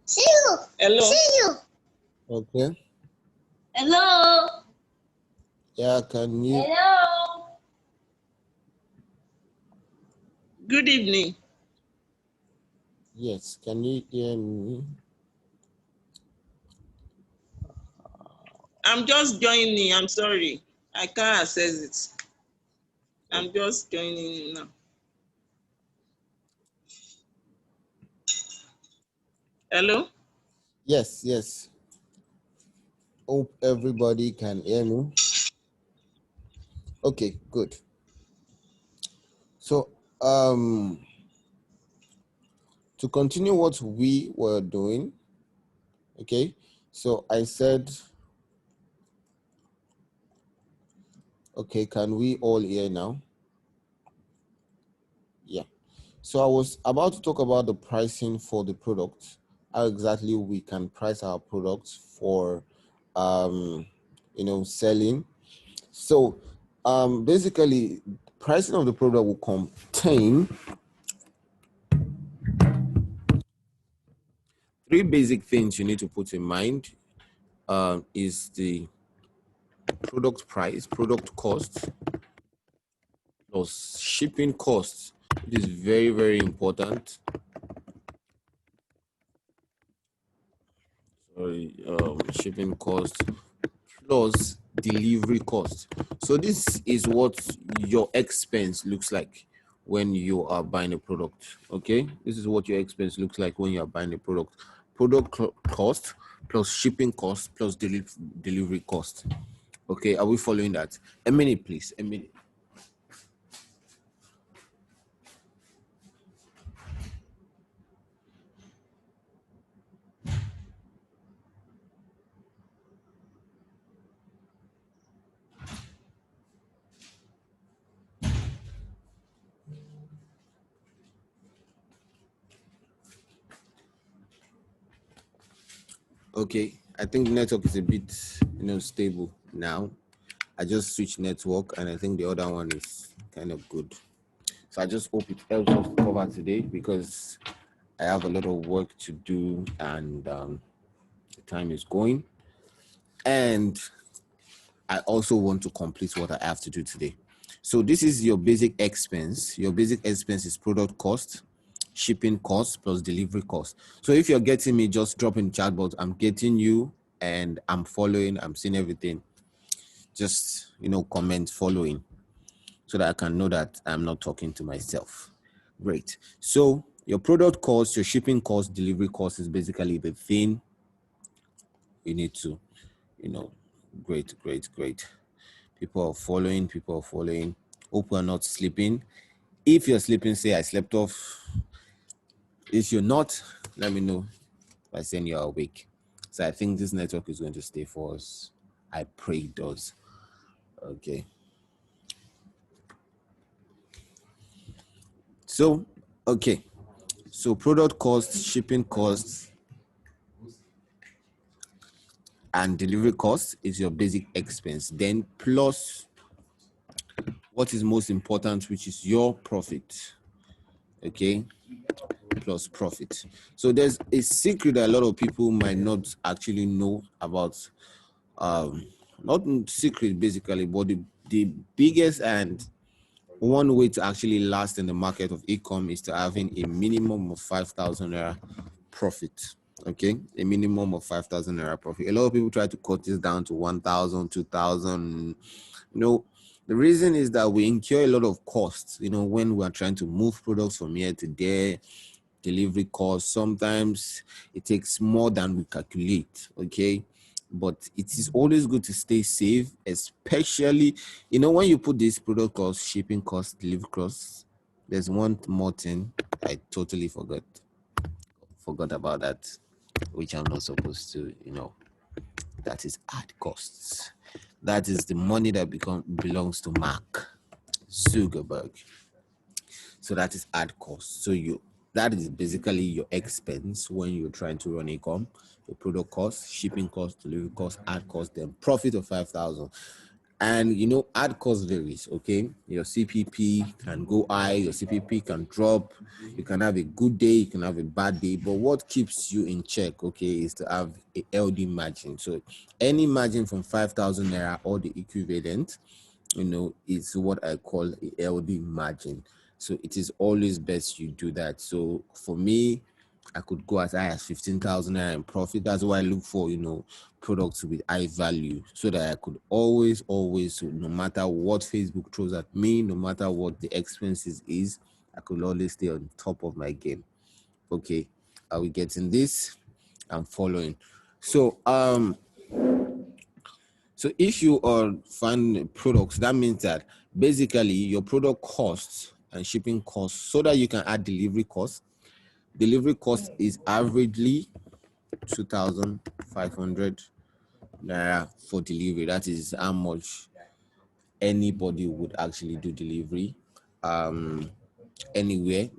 See you. Hello. See you. Okay. Hello. Yeah, can you? Hello. Good evening. Yes, can you hear me? I'm just joining. I'm sorry. I can't access it. I'm just joining now. Hello? Yes, yes. Hope everybody can hear me. Okay, good. So, to continue what we were doing, okay, so I said, okay, can we all hear now? Yeah. So I was about to talk about the pricing for the product, how exactly we can price our products for, selling. So basically, pricing of the product will contain three basic things you need to put in mind. Is the product price, product cost, plus shipping costs. It is very, very important. Sorry, shipping cost plus delivery cost. So this is what your expense looks like when you are buying a product. Okay, this is what your expense looks like when you are buying a product. Product cost plus shipping cost plus delivery cost. Okay, are we following that? A minute, please. A minute. Okay, I think the network is a bit, stable now. I just switched network and I think the other one is kind of good. So I just hope it helps us to cover today because I have a lot of work to do and the time is going. And I also want to complete what I have to do today. So this is your basic expense. Your basic expense is product cost, shipping cost plus delivery cost. So if you're getting me, just drop in the chat box. I'm getting you and I'm following, I'm seeing everything. Just, comment following so that I can know that I'm not talking to myself. Great. So your product cost, your shipping cost, delivery cost is basically the thing you need to, great. People are following. Hope we're not sleeping. If you're sleeping, say I slept off. If you're not, let me know by saying you're awake. So I think this network is going to stay for us. I pray it does. Okay. So, okay. So product cost, shipping costs, and delivery cost is your basic expense. Then plus what is most important, which is your profit. Okay, plus profit. So there's a secret that a lot of people might not actually know about. Not secret basically, but the biggest and one way to actually last in the market of Ecom is to having a minimum of 5,000 naira profit. Okay, a minimum of 5,000 naira profit. A lot of people try to cut this down to 1,000, 2,000. The reason is that we incur a lot of costs, when we are trying to move products from here to there, delivery costs. Sometimes it takes more than we calculate, okay? But it is always good to stay safe, especially, when you put this product cost, shipping cost, delivery costs. There's one more thing I totally forgot about that, which I'm not supposed to, that is ad costs. That is the money that belongs to Mark Zuckerberg. So that is ad cost. So that is basically your expense when you're trying to run Ecom. Your product cost, shipping cost, delivery cost, ad cost, then profit of 5,000. And you know, ad cost varies. Okay, your CPP can go high, your CPP can drop. You can have a good day, you can have a bad day. But what keeps you in check, okay, is to have a LD margin. So any margin from 5,000 naira or the equivalent, you know, is what I call a LD margin. So it is always best you do that. So for me, I could go as high as 15,000 naira in profit. That's why I look for, you know, products with high value, so that I could always, no matter what Facebook throws at me, no matter what the expenses is, I could always stay on top of my game. Okay, are we getting this? I'm following. So if you are finding products, that means that basically your product costs and shipping costs, so that you can add delivery costs. Delivery cost is averagely 2,500 naira for delivery. That is how much anybody would actually do delivery anywhere.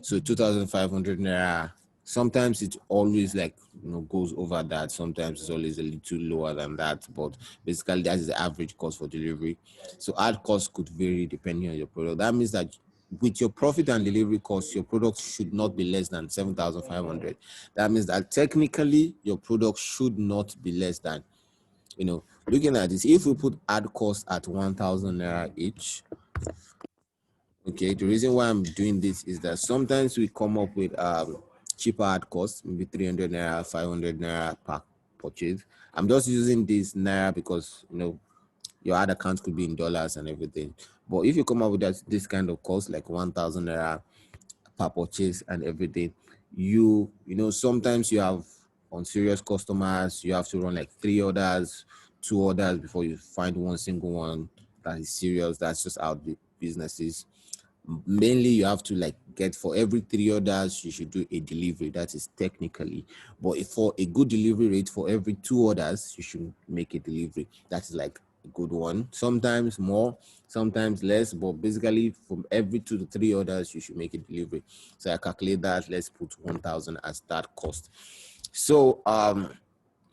So 2,500 naira. Sometimes it's always like, you know, goes over that. Sometimes it's always a little lower than that. But basically, that is the average cost for delivery. So ad cost could vary depending on your product. That means that with your profit and delivery costs, your product should not be less than 7,500. That means that technically your product should not be less than, you know, looking at this, if we put ad cost at 1,000 naira each. Okay, the reason why I'm doing this is that sometimes we come up with cheaper ad costs, maybe 300 naira, 500 naira per purchase. I'm just using this naira because, you know, your ad account could be in dollars and everything. But if you come up with this kind of cost, like 1,000 naira per purchase and everything, you know, sometimes you have unserious customers, you have to run like 3 orders, 2 orders before you find one single one that is serious. That's just how the business is. Mainly you have to like get, for every 3 orders you should do a delivery. That is technically, but if for a good delivery rate, for every 2 orders you should make a delivery. That is like a good one. Sometimes more, sometimes less, but basically from every 2 to 3 orders you should make a delivery. So I calculate that. Let's put 1,000 as that cost. So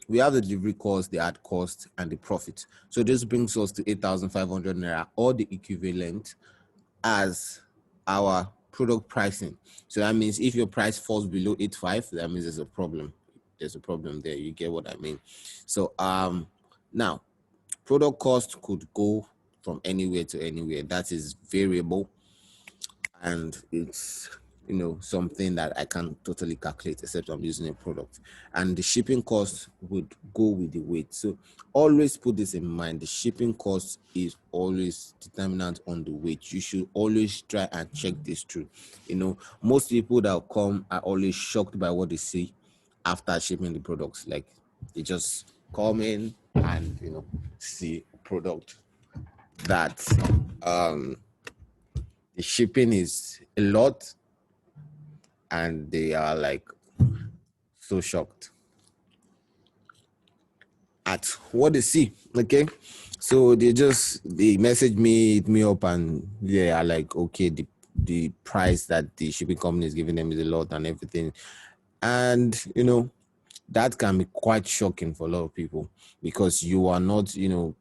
we have the delivery cost, the ad cost, and the profit. So this brings us to 8,500 naira or the equivalent as our product pricing. So that means if your price falls below 85, that means there's a problem. There's a problem there. You get what I mean? So now product cost could go from anywhere to anywhere. That is variable, and it's, you know, something that I can't totally calculate except I'm using a product. And the shipping cost would go with the weight. So always put this in mind. The shipping cost is always determinant on the weight. You should always try and check this through. You know, most people that come are always shocked by what they see after shipping the products. Like they just come in and, you know, see product that the shipping is a lot, and they are like so shocked at what they see. Okay, so they message me, hit me up, and they are like, okay, the price that the shipping company is giving them is a lot and everything. And you know, that can be quite shocking for a lot of people, because you are not, you know,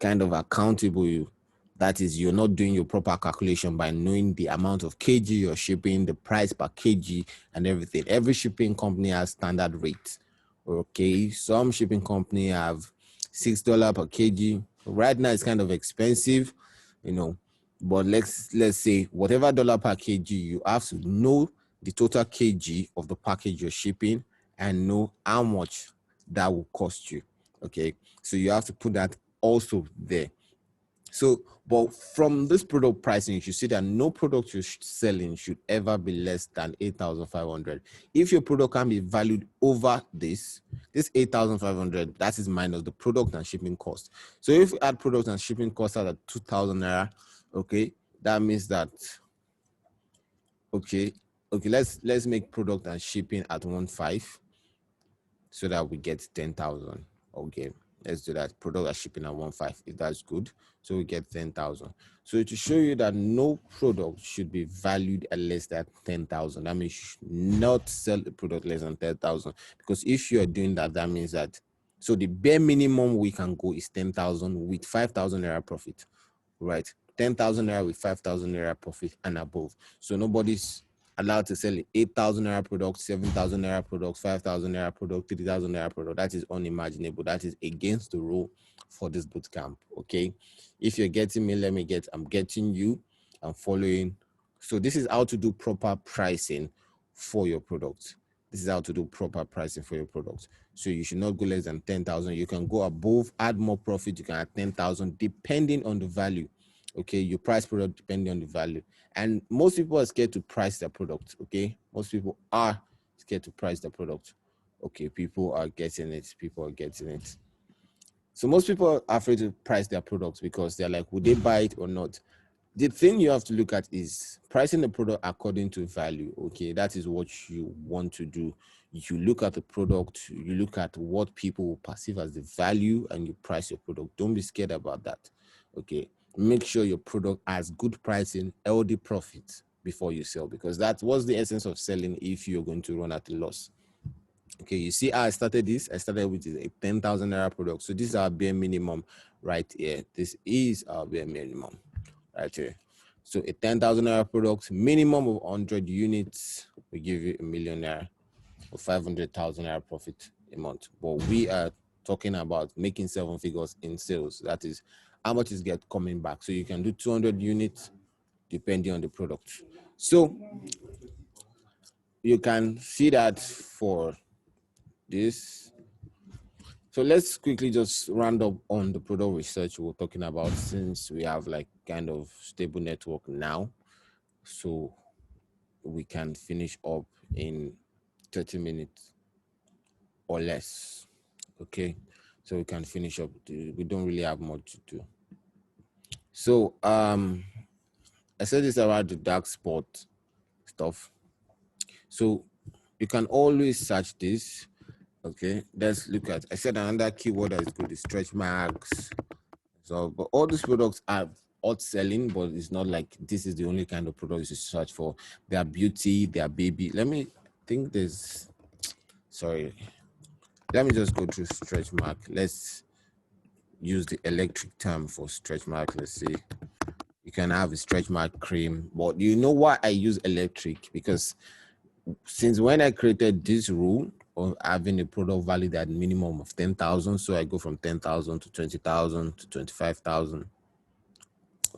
kind of accountable. That is, you're not doing your proper calculation by knowing the amount of kg you're shipping, the price per kg, and everything. Every shipping company has standard rates. Okay, some shipping company have $6 per kg. Right now, it's kind of expensive, you know. But let's say whatever dollar per kg, you have to know the total kg of the package you're shipping and know how much that will cost you. Okay, so you have to put that also there. So, but from this product pricing, you should see that no product you're selling should ever be less than 8,500. If your product can be valued over this 8,500, that is minus the product and shipping cost. So if you add product and shipping cost at 2,000 naira, okay, that means that, okay, let's make product and shipping at 1.5, so that we get 10,000. Okay, let's do that. Product and shipping at 1.5, if that's good. So we get 10,000. So to show you that no product should be valued at less than 10,000, that means you should not sell a product less than 10,000. Because if you are doing that, that means that So the bare minimum we can go is 10,000 with 5,000 naira profit, right? 10,000 naira with 5,000 naira profit and above. So nobody's allowed to sell 8,000 naira product, 7,000 naira product, 5,000 naira product, 3,000 naira product. That is unimaginable. That is against the rule for this boot camp. Okay. If you're getting me, I'm getting you. I'm following. So this is how to do proper pricing for your product. This is how to do proper pricing for your product. So you should not go less than 10,000. You can go above, add more profit. You can add 10,000 depending on the value. Okay, you price product depending on the value. And most people are scared to price their product. Okay, most people are scared to price their product. Okay, people are getting it. People are getting it. So most people are afraid to price their products because they're like, would they buy it or not? The thing you have to look at is pricing the product according to value. Okay, that is what you want to do. You look at the product, you look at what people will perceive as the value, and you price your product. Don't be scared about that. Okay, make sure your product has good pricing, healthy profit before you sell, because that was the essence of selling if you're going to run at a loss. Okay, you see how I started this? I started with a 10,000 naira product. So this is our bare minimum right here. This is our bare minimum right here. So a 10,000 naira product, minimum of 100 units, we give you a million naira or 500,000 naira profit a month. But we are talking about making 7 figures in sales. That is how much is get coming back. So you can do 200 units depending on the product. So you can see that for this. So let's quickly just round up on the product research we're talking about, since we have like kind of stable network now. So we can finish up in 30 minutes or less. Okay, so we can finish up. We don't really have much to do. So I said this about the dark spot stuff. So you can always search this. Okay, let's look at, I said another keyword that is good is stretch marks. So, but all these products are hot selling, but it's not like this is the only kind of product you search for. They are beauty, they are baby. Let me think there's, sorry. Let me just go through stretch mark. Let's use the electric term for stretch mark. Let's see. You can have a stretch mark cream, but you know why I use electric? Because since when I created this rule of having a product valued at minimum of 10,000, so I go from 10,000 to 20,000 to 25,000.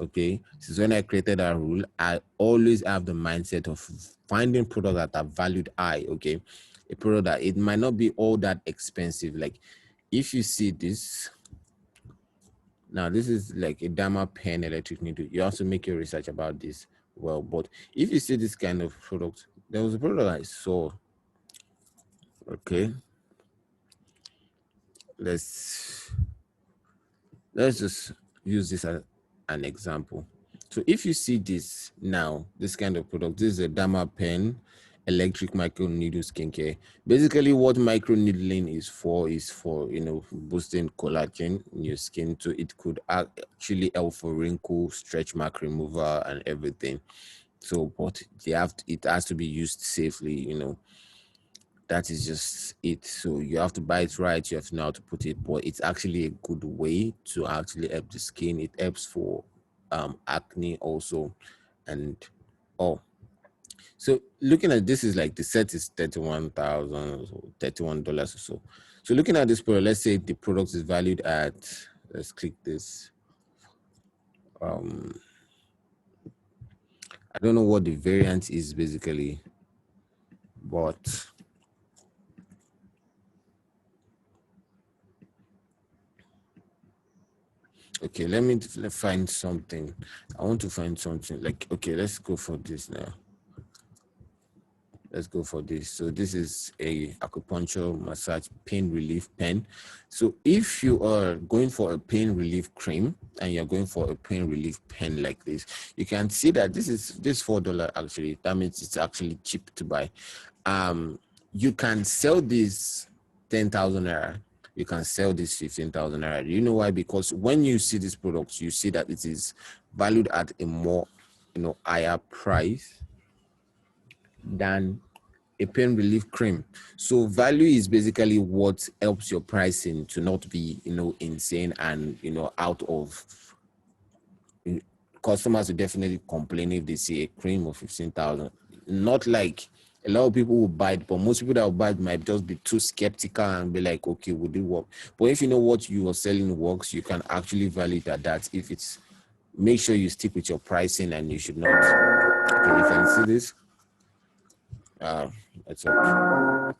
Okay, since when I created that rule, I always have the mindset of finding products that are valued high. Okay, a product that it might not be all that expensive. Like if you see this, now this is like a Dama pen electric needle. You have to make your research about this well. But if you see this kind of product, there was a product I saw. Okay, let's just use this as an example. So if you see this now, this kind of product, this is a Dama pen electric micro needle skincare. Basically what micro needling is for boosting collagen in your skin. So it could actually help for wrinkle, stretch mark removal and everything. So but it has to be used safely, that is just it. So you have to buy it right, you have to know how to put it, but it's actually a good way to actually help the skin. It helps for acne also, and so looking at this, is like the set is $31,000 or so. So looking at this product, let's say the product is valued at, let's click this. I don't know what the variance is basically, but okay, let me find something. I want to find something like, okay, let's go for this now. Let's go for this. So this is a acupuncture massage pain relief pen. So if you are going for a pain relief cream and you're going for a pain relief pen like this, you can see that this $4 actually. That means it's actually cheap to buy. You can sell this 10,000 naira. You can sell this 15,000 naira. You know why? Because when you see this product, you see that it is valued at a more higher price than a pain relief cream. So value is basically what helps your pricing to not be, insane and, out of. Customers will definitely complain if they see a cream of 15,000. Not like a lot of people will buy it, but most people that will buy it might just be too skeptical and be like, okay, would it work? But if you know what you are selling works, you can actually value it at that. If it's, make sure you stick with your pricing and you should not. Okay, you can see this. It's a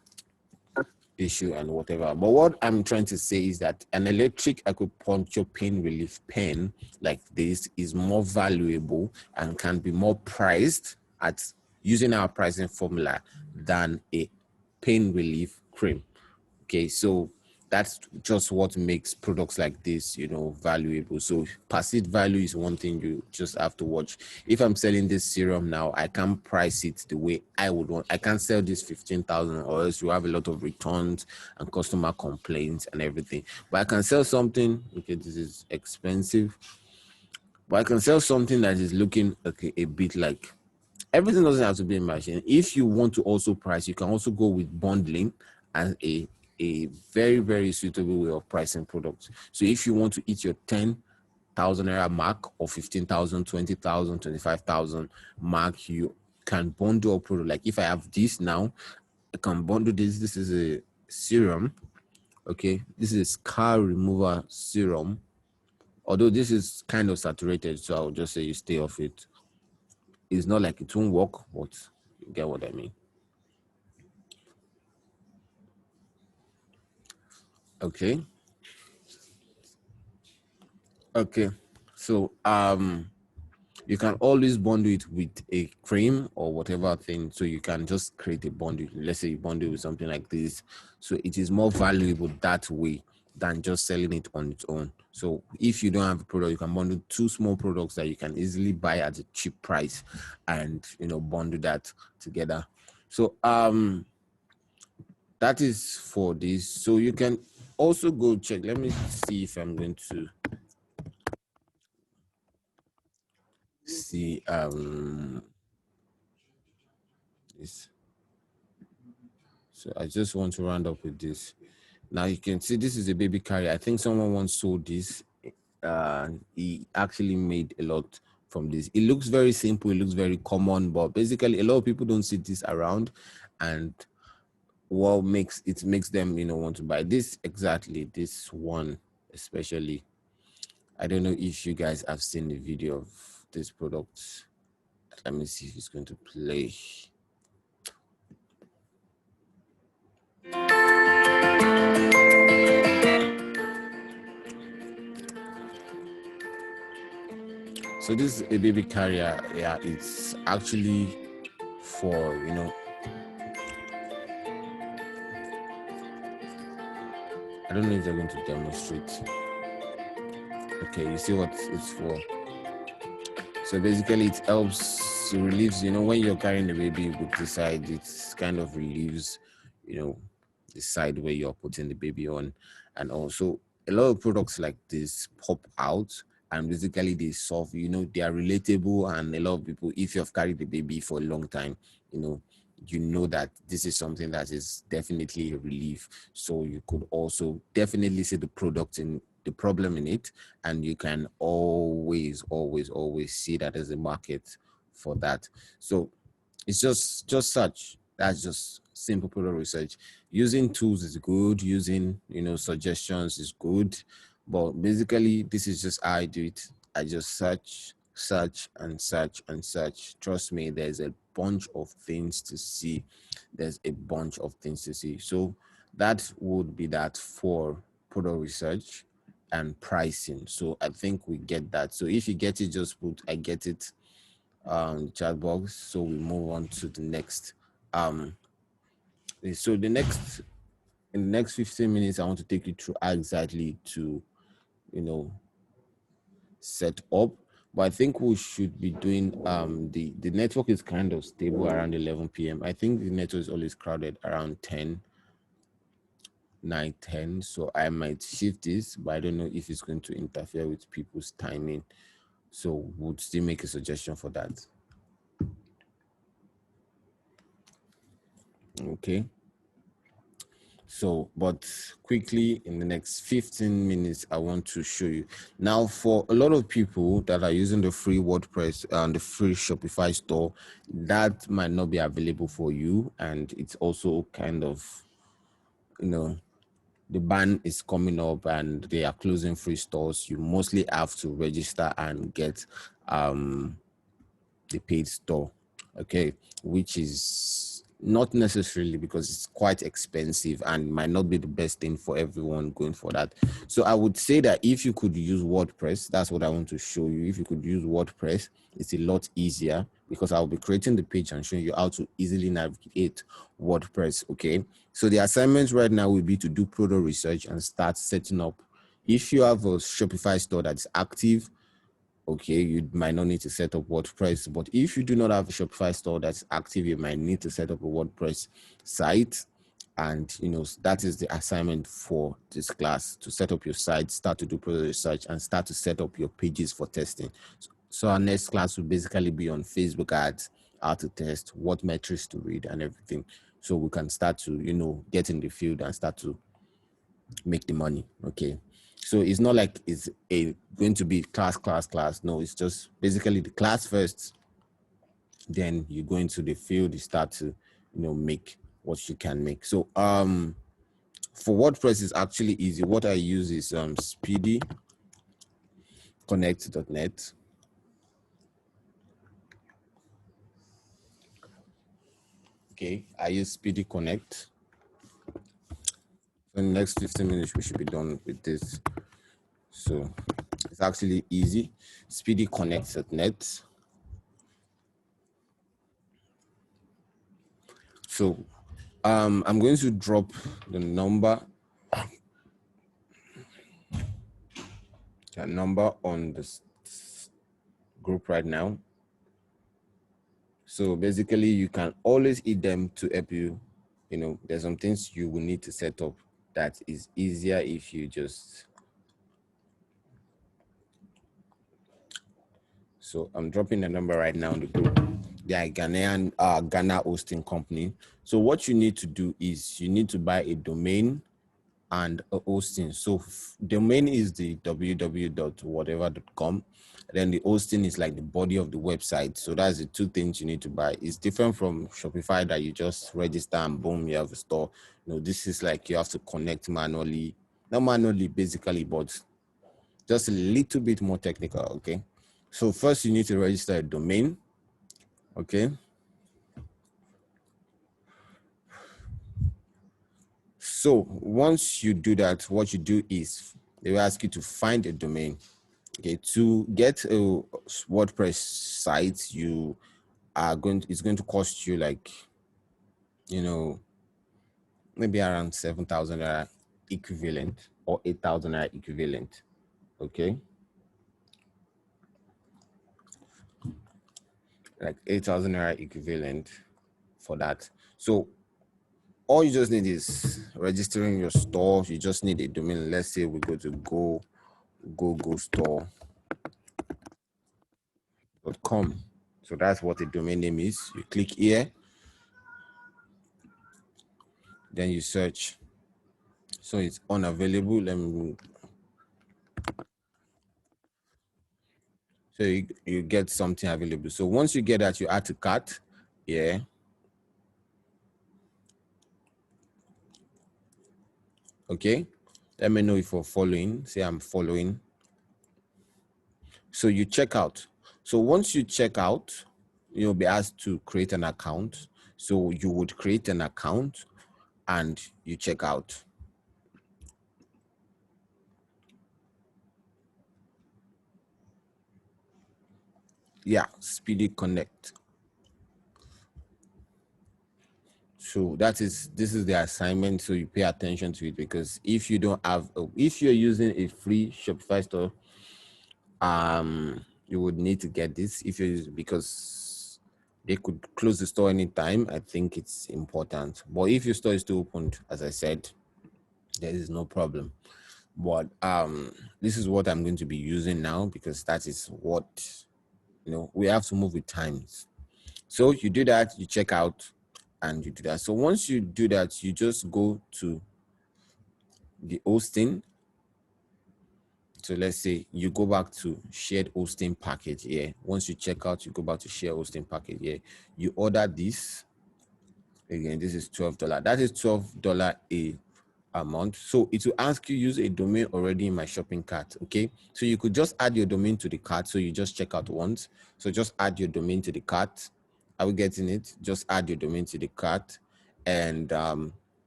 issue and whatever. But what I'm trying to say is that an electric acupuncture pain relief pen like this is more valuable and can be more priced at using our pricing formula than a pain relief cream. Okay, so that's just what makes products like this, valuable. So perceived value is one thing you just have to watch. If I'm selling this serum now, I can't price it the way I would want. I can't sell this 15,000 or else you have a lot of returns and customer complaints and everything. But I can sell something, okay, this is expensive, but I can sell something that is looking okay a bit like. Everything doesn't have to be in machine. If you want to also price, you can also go with bundling as a very, very suitable way of pricing products. So if you want to eat your 10,000 naira mark or 15,000, 20,000, 25,000 mark, you can bundle a product. Like if I have this now, I can bundle this. This is a serum. Okay. This is a scar remover serum. Although this is kind of saturated, so I'll just say you stay off it. It's not like it won't work, but you get what I mean. Okay. Okay. So you can always bundle it with a cream or whatever thing. So you can just create a bundle. Let's say you bundle with something like this. So it is more valuable that way than just selling it on its own. So if you don't have a product, you can bundle two small products that you can easily buy at a cheap price and bundle that together. So that is for this. So you can also go check. Let me see if I'm going to see this. So I just want to round up with this. Now you can see this is a baby carrier. I think someone once sold this. He actually made a lot from this. It looks very simple. It looks very common, but basically a lot of people don't see this around, and what makes them want to buy this exactly. This one especially. I don't know if you guys have seen the video of this product. Let me see if it's going to play. So this is a baby carrier. Yeah, it's actually for, I don't know if they're going to demonstrate. Okay, you see what it's for. So basically it helps, relieves, when you're carrying the baby with the side, it kind of relieves, the side where you're putting the baby on. And also a lot of products like this pop out and basically they solve, they are relatable, and a lot of people, if you've carried the baby for a long time, you know that this is something that is definitely a relief. So you could also definitely see the product in the problem in it, and you can always see that there's a market for that. So it's just such. That's just simple product research. Using tools is good. Using suggestions is good, but basically this is just how I do it. I just search and search and search. Trust me, there's a bunch of things to see. There's a bunch of things to see. So that would be that for product research and pricing. So I think we get that. So if you get it, just put I get it chat box. So we move on to the next. So the next in the next 15 minutes, I want to take you through how exactly to set up. But I think we should be doing the network is kind of stable around 11 p.m. I think the network is always crowded around 10, 9, 10. So I might shift this, but I don't know if it's going to interfere with people's timing. So would still make a suggestion for that. Okay. So, but quickly in the next 15 minutes, I want to show you. Now, for a lot of people that are using the free WordPress and the free Shopify store, that might not be available for you. And it's also kind of, the ban is coming up and they are closing free stores. You mostly have to register and get the paid store, okay, which is not necessarily, because it's quite expensive and might not be the best thing for everyone going for that. So I would say that if you could use WordPress, that's what I want to show you. If you could use WordPress, it's a lot easier, because I'll be creating the page and showing you how to easily navigate WordPress. Okay, so the assignment right now will be to do product research and start setting up. If you have a Shopify store that's active, okay, you might not need to set up WordPress. But if you do not have a Shopify store that's active, you might need to set up a WordPress site. And that is the assignment for this class: to set up your site, start to do product research, and start to set up your pages for testing. So our next class will basically be on Facebook ads, how to test, what metrics to read, and everything. So we can start to get in the field and start to make the money. Okay, so it's not like it's going to be class. No, it's just basically the class first, then you go into the field, you start to make what you can make. So for WordPress is actually easy. What I use is speedyconnect.net. Okay, I use Speedy Connect. In the next 15 minutes we should be done with this. So it's actually easy. Speedyconnect.net. So I'm going to drop the number on this group right now. So basically you can always eat them to help you. There's some things you will need to set up that is easier if you just. So I'm dropping the number right now in the group. They are Ghana hosting company. So what you need to do is you need to buy a domain and a hosting. So domain is the www.whatever.com. Then the hosting is like the body of the website. So that's the two things you need to buy. It's different from Shopify that you just register and boom, you have a store. This is like you have to connect manually. Not manually basically, but just a little bit more technical. Okay, so first you need to register a domain. Okay, so once you do that, what you do is they will ask you to find a domain. Okay, to get a WordPress site, it's going to cost you like maybe around 7,000 equivalent or 8,000 equivalent. Okay, like 8,000 equivalent for that. So all you just need is registering your store. You just need a domain. Let's say we go to gogostore.com. So that's what the domain name is. You click here, then you search. So it's unavailable. So you get something available. So once you get that, you add to cart. Yeah. Okay. Let me know if you're following. Say I'm following. So you check out. So once you check out, you'll be asked to create an account. So you would create an account and you check out. Yeah, Speedy Connect. So this is the assignment. So you pay attention to it, because if you don't have, if you're using a free Shopify store, you would need to get this because they could close the store anytime. I think it's important. But if your store is still opened, as I said, there is no problem. But this is what I'm going to be using now, because that is what we have to move with times. So you do that, you check out, and you do that. So once you do that, you just go to the hosting. So let's say you go back to shared hosting package here. Once you check out, you go back to share hosting package here. You order this. Again, this is $12. That is $12 a month. So it will ask you use a domain already in my shopping cart. Okay. So you could just add your domain to the cart. So you just check out once. So just add your domain to the cart. Are we getting it? Just add your domain to the cart and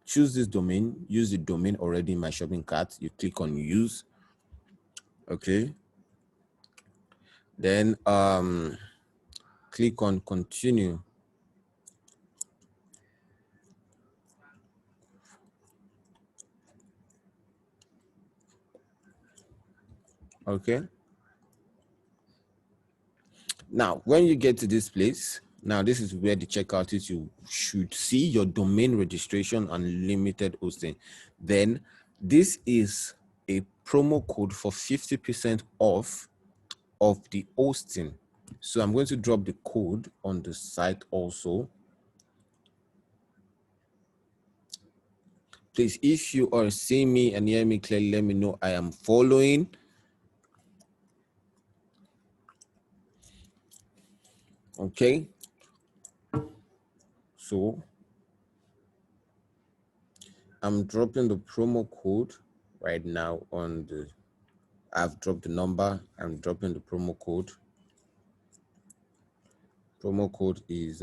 choose this domain. Use the domain already in my shopping cart. You click on use. Okay. Then click on continue. Okay. Now, when you get to this place, now this is where the checkout is. You should see your domain registration unlimited hosting. Then this is a promo code for 50% off of the hosting. So I'm going to drop the code on the site also. Please, if you are seeing me and hear me clearly, let me know I am following. Okay. So I'm dropping the promo code right now on the, I've dropped the number, I'm dropping the promo code. Promo code is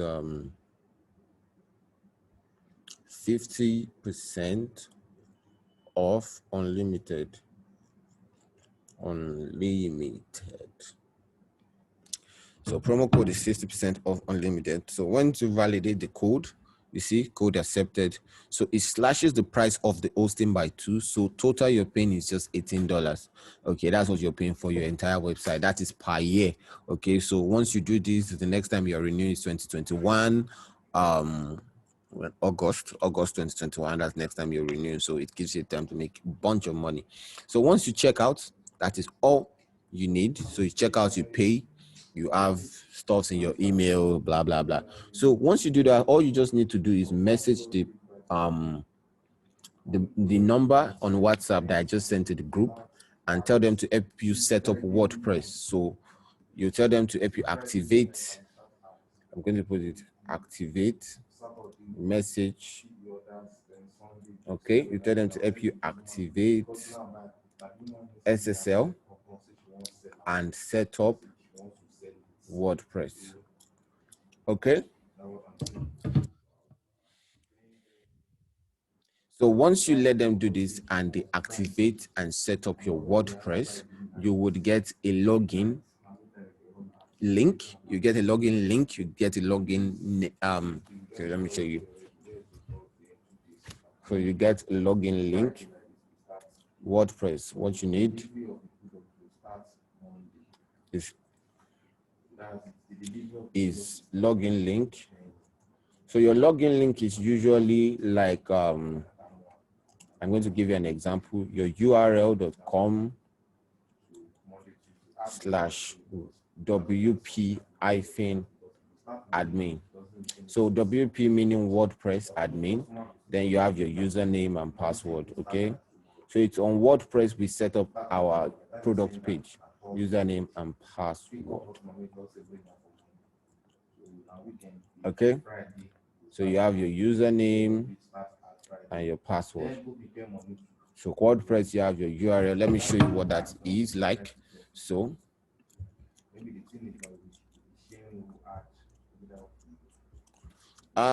50% off unlimited. Unlimited. So promo code is 50% off unlimited. So once you validate the code, you see code accepted. So it slashes the price of the hosting by 2. So total you're paying is just $18. Okay, that's what you're paying for your entire website. That is per year. Okay, so once you do this, the next time you're renewing is 2021. August 2021. That's next time you're renewing. So it gives you time to make a bunch of money. So once you check out, that is all you need. So you check out, you pay. You have stuff in your email, blah, blah, blah. So once you do that, all you just need to do is message the number on WhatsApp that I just sent to the group and tell them to help you set up WordPress. So you tell them to help you activate. I'm going to put it, activate message. Okay, you tell them to help you activate SSL and set up WordPress. Okay. So once you let them do this and they activate and set up your WordPress, you would get a login link. You get a login link. You get a login. Okay, let me show you. So you get a login link. WordPress. What you need is login link. So your login link is usually like I'm going to give you an example. Your url.com/wp-admin. So WP meaning WordPress admin. Then you have your username and password. Okay. So it's on WordPress we set up our product page, username and password. Okay. So you have your username and your password. So WordPress, you have your URL. Let me show you what that is like. So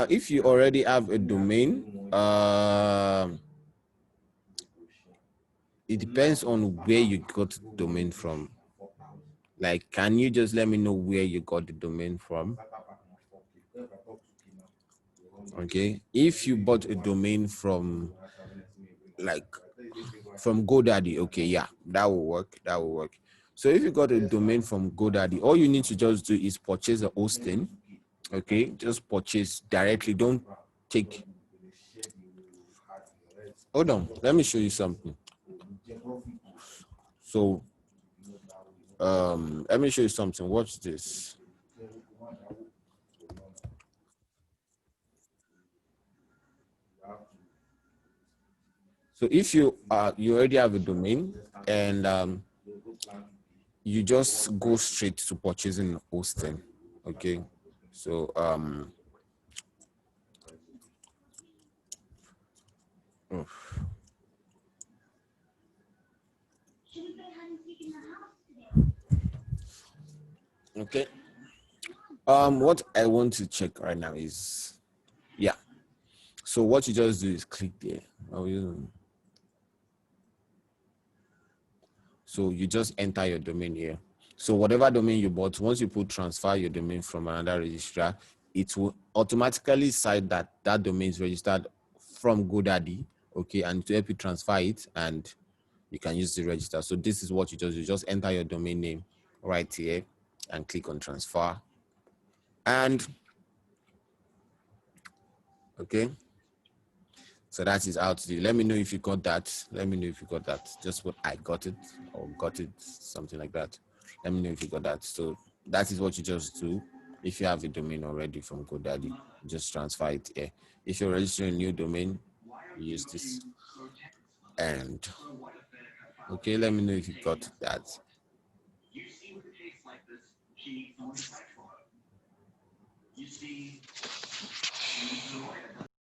if you already have a domain, it depends on where you got the domain from. Like, can you just let me know where you got the domain from? Okay, if you bought a domain from like from GoDaddy, okay, yeah, that will work. That will work. So if you got a domain from GoDaddy, all you need to just do is purchase a hosting. Okay, just purchase directly. Don't take. Hold on, let me show you something. So let me show you something. Watch this. So if you already have a domain and you just go straight to purchasing hosting, okay? So okay. What I want to check right now is, yeah. So what you just do is click there. So you just enter your domain here. So whatever domain you bought, once you put transfer your domain from another registrar, it will automatically cite that that domain is registered from GoDaddy, okay, and to help you transfer it, and you can use the register. So this is what you just do. You just enter your domain name right here and click on transfer. And okay, so that is how to do. Let me know if you got that. Let me know if you got that. Just what I got it or got it, something like that. Let me know if you got that. So that is what you just do. If you have a domain already from GoDaddy, just transfer it here. If you're registering a new domain, use this. And okay, let me know if you got that.